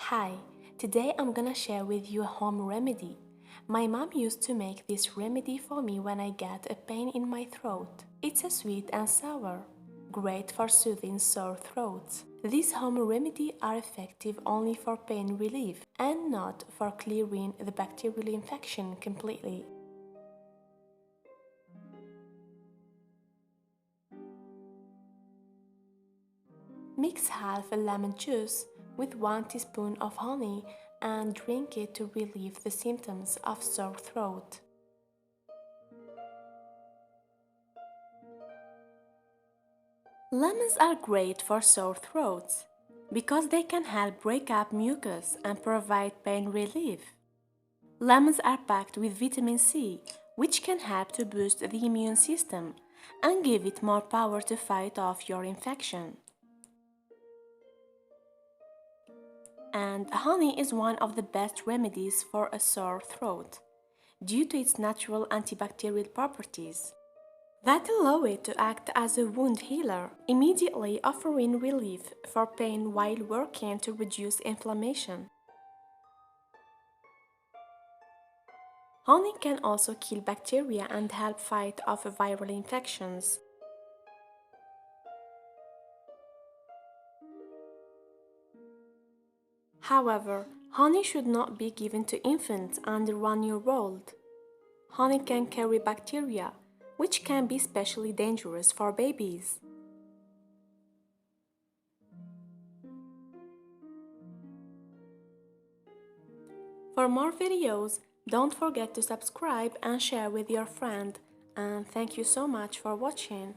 Hi, today I'm gonna share with you a home remedy. My mom used to make this remedy for me when I get a pain in my throat. It's a sweet and sour, great for soothing sore throats. These home remedies are effective only for pain relief and not for clearing the bacterial infection completely. Mix half a lemon juice with 1 teaspoon of honey and drink it to relieve the symptoms of sore throat. Lemons are great for sore throats because they can help break up mucus and provide pain relief. Lemons are packed with vitamin C, which can help to boost the immune system and give it more power to fight off your infection. And honey is one of the best remedies for a sore throat due to its natural antibacterial properties that allow it to act as a wound healer, immediately offering relief for pain while working to reduce inflammation. Honey can also kill bacteria and help fight off viral infections. However, honey should not be given to infants under 1 year old. Honey can carry bacteria, which can be especially dangerous for babies. For more videos, don't forget to subscribe and share with your friend. And thank you so much for watching.